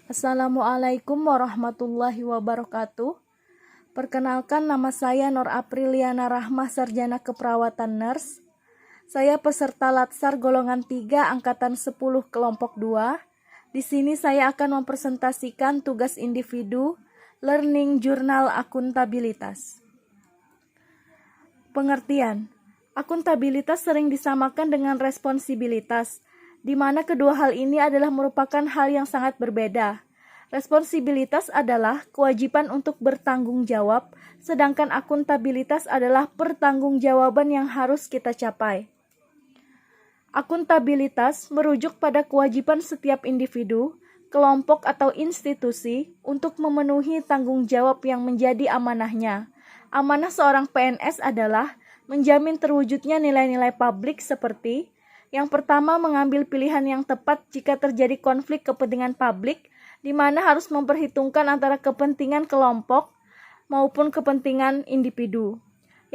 Assalamualaikum warahmatullahi wabarakatuh. Perkenalkan, nama saya Nur Apriliana Rahmah, Sarjana Keperawatan Nurse. Saya peserta Latsar golongan 3 angkatan 10 kelompok 2. Di sini saya akan mempresentasikan tugas individu Learning Journal Akuntabilitas. Pengertian. Akuntabilitas sering disamakan dengan responsibilitas, di mana kedua hal ini adalah merupakan hal yang sangat berbeda. Responsibilitas adalah kewajiban untuk bertanggung jawab, sedangkan akuntabilitas adalah pertanggungjawaban yang harus kita capai. Akuntabilitas merujuk pada kewajiban setiap individu, kelompok atau institusi untuk memenuhi tanggung jawab yang menjadi amanahnya. Amanah seorang PNS adalah menjamin terwujudnya nilai-nilai publik seperti: yang pertama, mengambil pilihan yang tepat jika terjadi konflik kepentingan publik, di mana harus memperhitungkan antara kepentingan kelompok maupun kepentingan individu.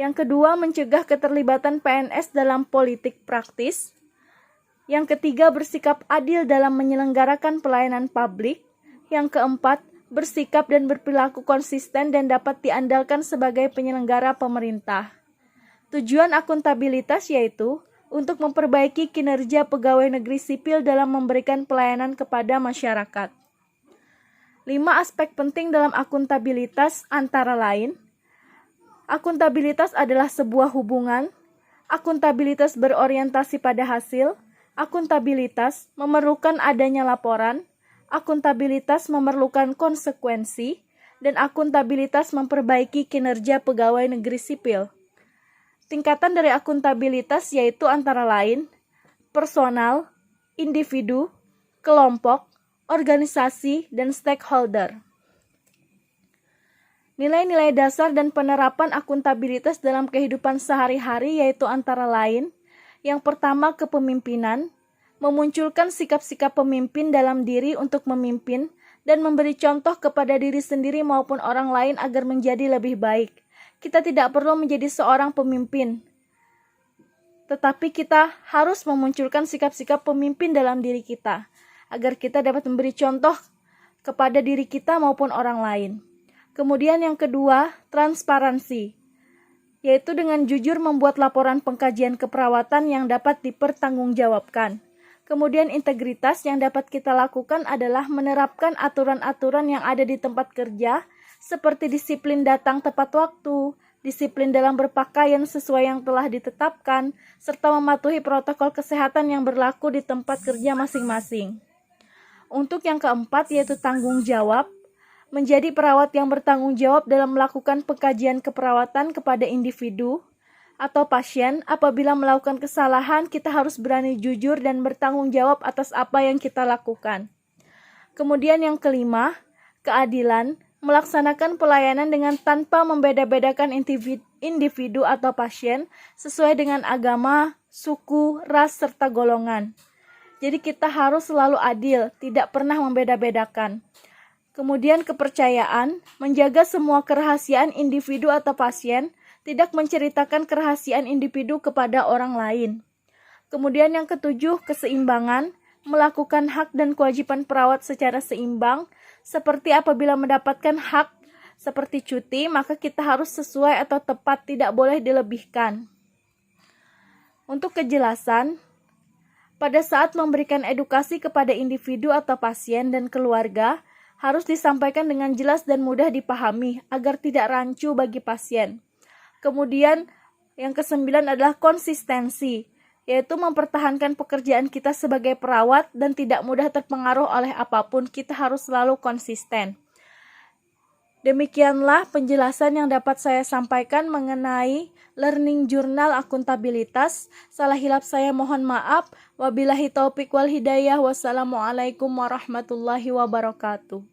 Yang kedua, mencegah keterlibatan PNS dalam politik praktis. Yang ketiga, bersikap adil dalam menyelenggarakan pelayanan publik. Yang keempat, bersikap dan berperilaku konsisten dan dapat diandalkan sebagai penyelenggara pemerintah. Tujuan akuntabilitas yaitu untuk memperbaiki kinerja pegawai negeri sipil dalam memberikan pelayanan kepada masyarakat. 5 aspek penting dalam akuntabilitas antara lain: akuntabilitas adalah sebuah hubungan, akuntabilitas berorientasi pada hasil, akuntabilitas memerlukan adanya laporan, akuntabilitas memerlukan konsekuensi, dan akuntabilitas memperbaiki kinerja pegawai negeri sipil. Tingkatan dari akuntabilitas yaitu antara lain personal, individu, kelompok, organisasi, dan stakeholder. Nilai-nilai dasar dan penerapan akuntabilitas dalam kehidupan sehari-hari yaitu antara lain: yang pertama, kepemimpinan, memunculkan sikap-sikap pemimpin dalam diri untuk memimpin dan memberi contoh kepada diri sendiri maupun orang lain agar menjadi lebih baik. Kita tidak perlu menjadi seorang pemimpin, tetapi kita harus memunculkan sikap-sikap pemimpin dalam diri kita, agar kita dapat memberi contoh kepada diri kita maupun orang lain. Kemudian yang kedua, transparansi, yaitu dengan jujur membuat laporan pengkajian keperawatan yang dapat dipertanggungjawabkan. Kemudian integritas yang dapat kita lakukan adalah menerapkan aturan-aturan yang ada di tempat kerja, seperti disiplin datang tepat waktu, disiplin dalam berpakaian sesuai yang telah ditetapkan, serta mematuhi protokol kesehatan yang berlaku di tempat kerja masing-masing. Untuk yang keempat yaitu tanggung jawab, menjadi perawat yang bertanggung jawab dalam melakukan pengkajian keperawatan kepada individu atau pasien. Apabila melakukan kesalahan, kita harus berani jujur dan bertanggung jawab atas apa yang kita lakukan. Kemudian yang kelima, keadilan, melaksanakan pelayanan dengan tanpa membeda-bedakan individu atau pasien sesuai dengan agama, suku, ras, serta golongan. Jadi kita harus selalu adil, tidak pernah membeda-bedakan. Kemudian kepercayaan, menjaga semua kerahasiaan individu atau pasien, tidak menceritakan kerahasiaan individu kepada orang lain. Kemudian yang ketujuh, keseimbangan, melakukan hak dan kewajiban perawat secara seimbang, seperti apabila mendapatkan hak seperti cuti, maka kita harus sesuai atau tepat, tidak boleh dilebihkan. Untuk kejelasan, pada saat memberikan edukasi kepada individu atau pasien dan keluarga, harus disampaikan dengan jelas dan mudah dipahami agar tidak rancu bagi pasien. Kemudian yang kesembilan adalah konsistensi, yaitu mempertahankan pekerjaan kita sebagai perawat dan tidak mudah terpengaruh oleh apapun. Kita harus selalu konsisten. Demikianlah penjelasan yang dapat saya sampaikan mengenai Learning Journal Akuntabilitas. Salah hilap saya mohon maaf. Wabillahi taufik wal hidayah. Wassalamualaikum warahmatullahi wabarakatuh.